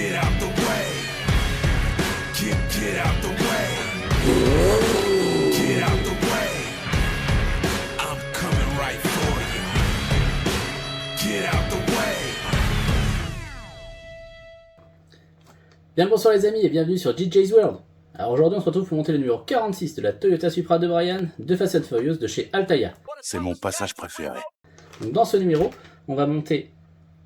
Get out the way. Get out the way. Get out the way. I'm coming right for you. Get out the way. Bien le bonsoir les amis et bienvenue sur DJ's World. Alors aujourd'hui on se retrouve pour monter le numéro 46 de la Toyota Supra de Brian de Fast and Furious de chez Altaïa. C'est mon passage préféré. Donc dans ce numéro, on va monter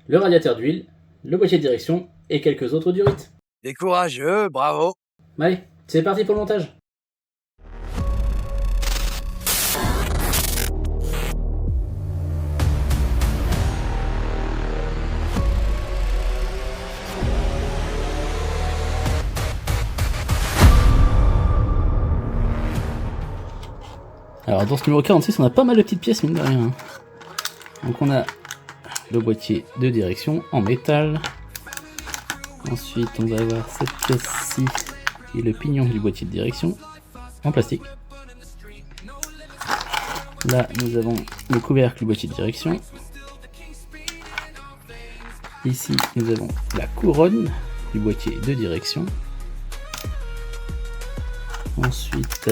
le radiateur d'huile, le boîtier de direction et quelques autres durites. Des courageux, bravo. Allez, c'est parti pour le montage. Alors dans ce numéro 46, on a pas mal de petites pièces mine de rien. Donc on a le boîtier de direction en métal. Ensuite on va avoir cette pièce-ci qui est le pignon du boîtier de direction en plastique. Là nous avons le couvercle du boîtier de direction. Ici nous avons la couronne du boîtier de direction. Ensuite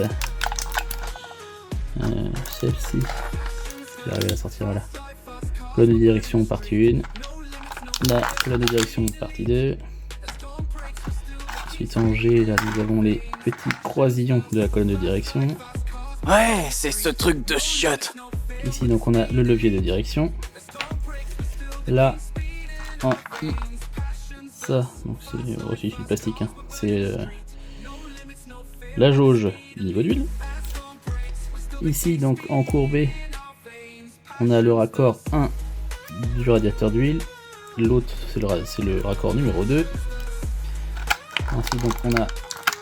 celle-ci, j'arrive à la sortir, voilà. Colonne de direction partie 1, la colonne de direction partie 2. Ensuite en G, là nous avons les petits croisillons de la colonne de direction. Ouais, c'est ce truc de chiotte. Ici donc on a le levier de direction. Là en I, ça, donc c'est aussi du plastique, hein. C'est la jauge du niveau d'huile. Ici donc en courbé, on a le raccord 1 du radiateur d'huile, l'autre c'est le raccord numéro 2. Ensuite donc on a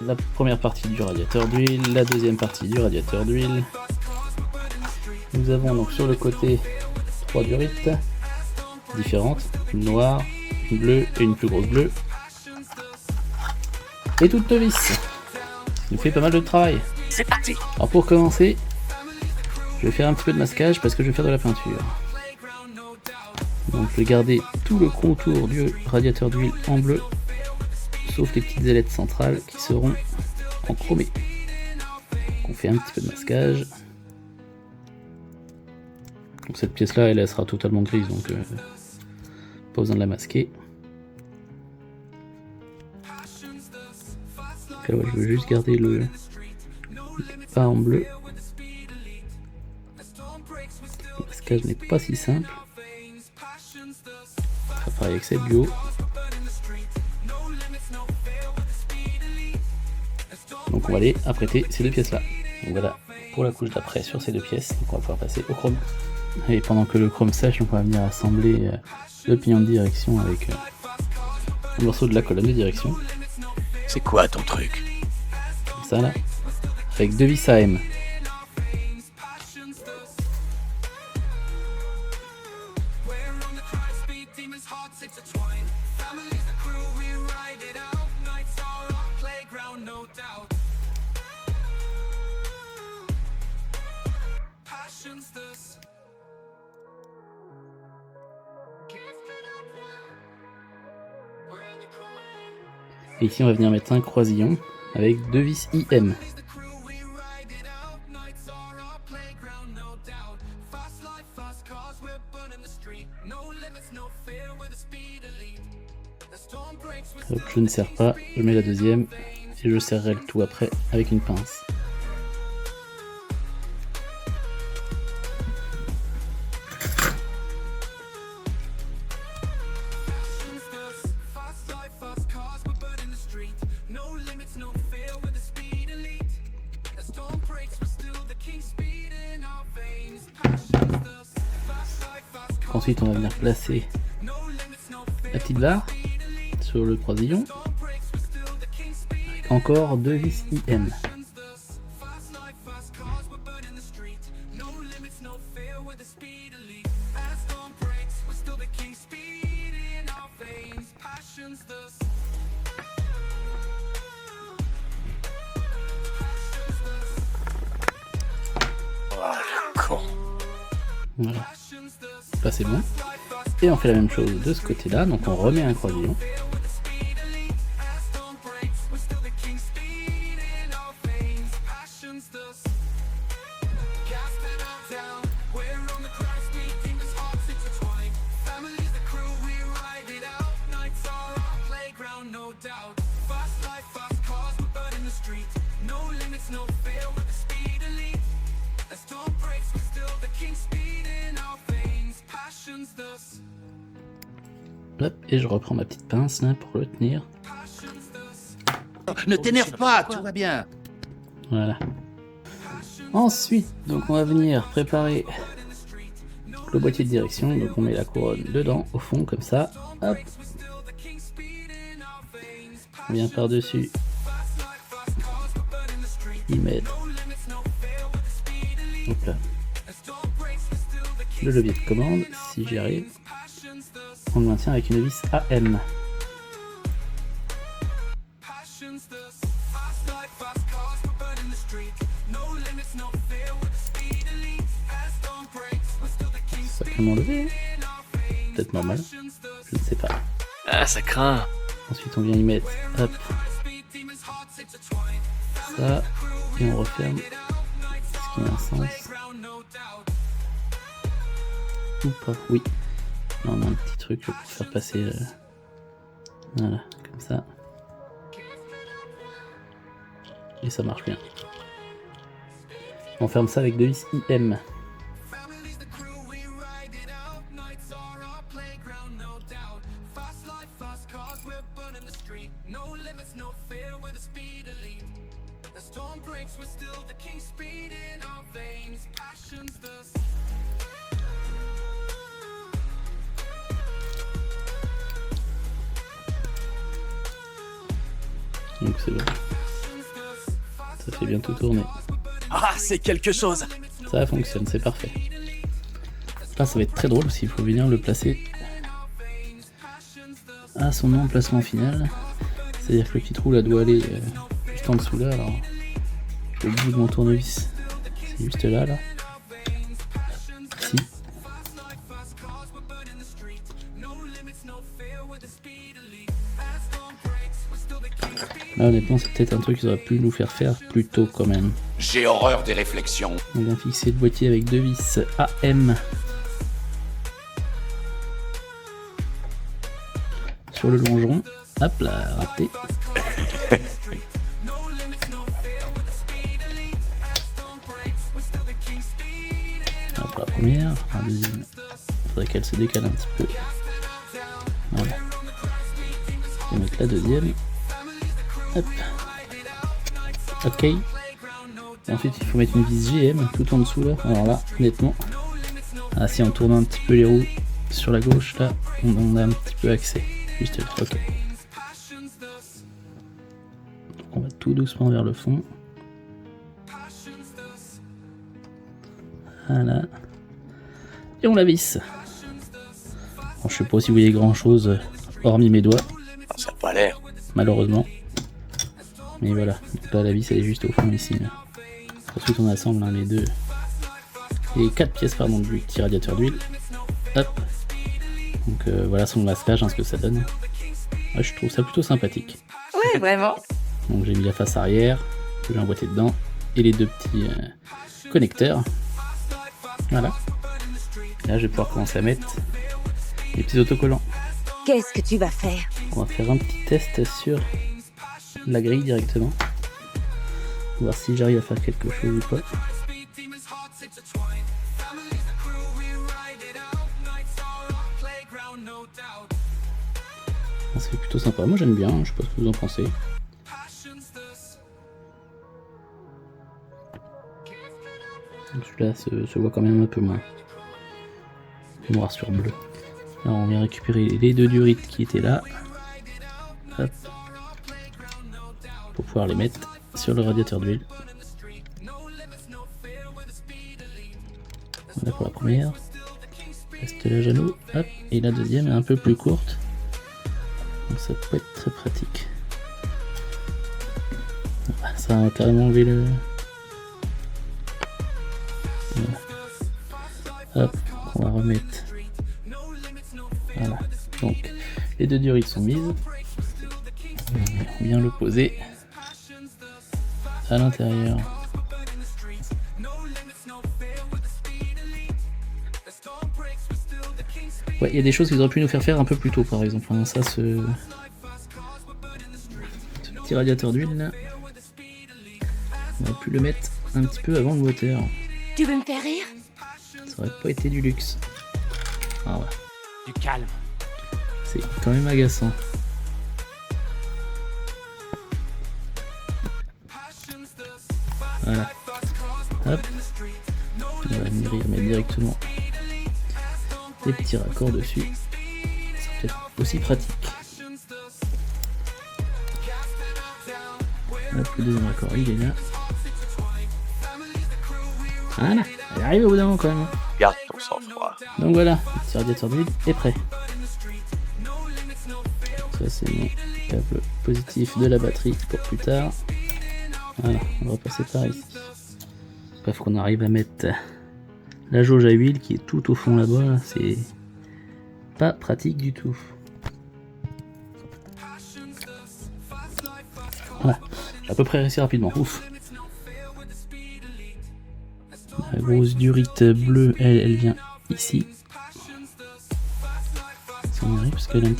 la première partie du radiateur d'huile, la deuxième partie du radiateur d'huile. Nous avons donc sur le côté 3 durites différentes, une noire, une bleue et une plus grosse bleue. Et toute vis, ça nous fait pas mal de travail. C'est parti. Alors pour commencer, je vais faire un petit peu de masquage parce que je vais faire de la peinture. Donc je vais garder tout le contour du radiateur d'huile en bleu, sauf les petites ailettes centrales qui seront en chromé. Donc on fait un petit peu de masquage. Donc cette pièce là elle sera totalement grise, donc pas besoin de la masquer. Donc là, ouais, je veux juste garder le pas en bleu. Le masquage n'est pas si simple. Ça pareil avec cette duo. Donc on va aller apprêter ces deux pièces là. Donc voilà pour la couche d'après sur ces deux pièces. Donc on va pouvoir passer au chrome. Et pendant que le chrome sèche, on va venir assembler le pignon de direction avec un morceau de la colonne de direction. C'est quoi ton truc? Comme ça là. Avec deux vis à M. Et ici on va venir mettre un croisillon avec deux vis IM. Hop, je ne serre pas, je mets la deuxième et je serrerai le tout après avec une pince. Ensuite on va venir placer la petite barre sur le croisillon avec encore deux vis IM. Voilà. Là c'est bon. Et on fait la même chose de ce côté là, donc on remet un croisillon. Hop, et je reprends ma petite pince là pour le tenir. Ne t'énerve pas, tout va bien. Voilà. Ensuite, donc on va venir préparer le boîtier de direction. Donc on met la couronne dedans, au fond, comme ça. Hop. On vient par-dessus y mettre. Hop là. Le levier de commande, si j'y arrive. On le maintient avec une vis AM. Sacrément levé, hein. Peut-être normal, je ne sais pas. Ah, ça craint. Ensuite on vient y mettre, hop, ça, et on referme, ce qui a un sens. Ou pas, oui. Là, on a un petit truc pour faire passer, voilà, comme ça. Et ça marche bien. On ferme ça avec deux vis IM. Donc c'est bon. Ça fait bientôt tourner. Ah, c'est quelque chose. Ça fonctionne, c'est parfait. Là ça va être très drôle parce qu'il faut venir le placer à son emplacement final. C'est-à-dire que le petit trou là doit aller juste en dessous là. Alors au bout de mon tournevis, c'est juste là. Si. Là honnêtement c'est peut-être un truc qu'ils auraient pu nous faire plus tôt quand même. J'ai horreur des réflexions. On vient fixer le boîtier avec deux vis AM sur le longeron. Hop là, raté. Hop, la première, la deuxième. Faudrait qu'elle se décale un petit peu. Voilà. On va mettre la deuxième. Hop. Ok. Ensuite il faut mettre une vis GM tout en dessous là. Alors là, honnêtement, ah, si on tourne un petit peu les roues sur la gauche là, on a un petit peu accès. Juste là, ok. Donc on va tout doucement vers le fond. Voilà. Et on la visse. Bon, je sais pas si vous voyez grand chose hormis mes doigts. Ça n'a pas l'air. Malheureusement. Mais voilà, donc là la vis elle est juste au fond ici. Là. Ensuite on assemble les 4 pièces pardon, du petit radiateur d'huile. Hop. Donc voilà son masquage, ce que ça donne. Ouais, je trouve ça plutôt sympathique. Ouais, vraiment. Donc j'ai mis la face arrière, que j'ai emboîté dedans, et les deux petits connecteurs. Voilà. Là je vais pouvoir commencer à mettre les petits autocollants. Qu'est-ce que tu vas faire? On va faire un petit test sur la grille directement. Voir si j'arrive à faire quelque chose ou pas. C'est plutôt sympa, moi j'aime bien, je sais pas ce que vous en pensez. Celui-là se voit quand même un peu moins. Noir sur bleu. Alors on vient récupérer les deux durites qui étaient là. Hop. Pour pouvoir les mettre sur le radiateur d'huile. Voilà pour la première. Reste la Jeannot. Hop. Et la deuxième est un peu plus courte. Donc ça peut être très pratique. Voilà, ça a carrément enlevé le... Voilà. Hop. On va remettre... Voilà. Donc les deux durites sont mises. On vient le poser à l'intérieur. Ouais, il y a des choses qu'ils auraient pu nous faire un peu plus tôt, par exemple. Enfin, ça, ce petit radiateur d'huile là, on aurait pu le mettre un petit peu avant le moteur. Tu veux me faire rire? Ça aurait pas été du luxe. Ah ouais, Du calme. c'est quand même agaçant. Voilà. Hop. On va venir y mettre directement des petits raccords dessus. Ça peut être aussi pratique. Hop, le deuxième raccord, il est là. Voilà, elle arrive au bout d'un moment quand même. Garde ton sang-froid. Donc voilà, le petit radiateur d'huile est prêt. Ça c'est mon câble positif de la batterie pour plus tard. Voilà, on va passer par ici. Bref, qu'on arrive à mettre la jauge à huile qui est tout au fond là-bas, là, c'est pas pratique du tout. Voilà, j'ai à peu près réussi rapidement, ouf. La grosse durite bleue, elle vient ici. Si on y arrive, parce qu'elle est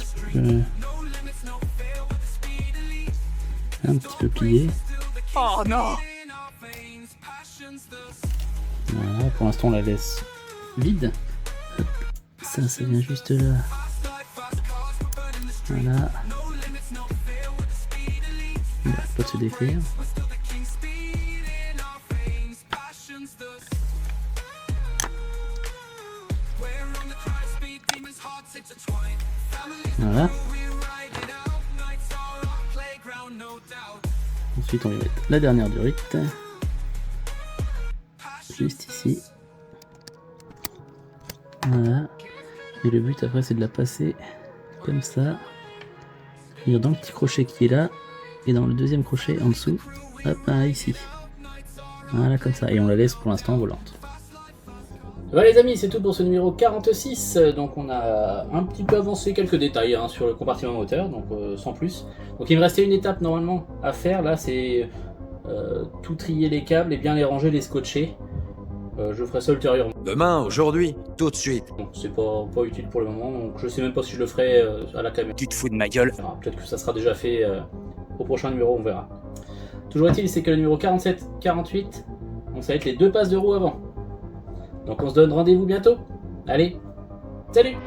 un petit peu pliée. Oh non! Voilà, pour l'instant on la laisse vide. Hop, ça vient juste là. Voilà. Il n'arrête pas de se défaire. Voilà. Ensuite on va mettre la dernière durite. Juste ici. Voilà. Et le but après c'est de la passer comme ça. Venir dans le petit crochet qui est là. Et dans le deuxième crochet en dessous. Hop, là, ici. Voilà comme ça. Et on la laisse pour l'instant volante. Voilà les amis, c'est tout pour ce numéro 46. Donc on a un petit peu avancé quelques détails hein, sur le compartiment moteur, donc sans plus. Donc il me restait une étape normalement à faire. Là c'est tout trier les câbles et bien les ranger, les scotcher. Je ferai ça ultérieurement. Demain, aujourd'hui, tout de suite. Bon, c'est pas utile pour le moment, donc je sais même pas si je le ferai à la caméra. Tu te fous de ma gueule? Peut-être que ça sera déjà fait au prochain numéro, on verra. Toujours est-il, c'est que le numéro 47, 48, donc ça va être les deux passes de roue avant. Donc on se donne rendez-vous bientôt. Allez, salut!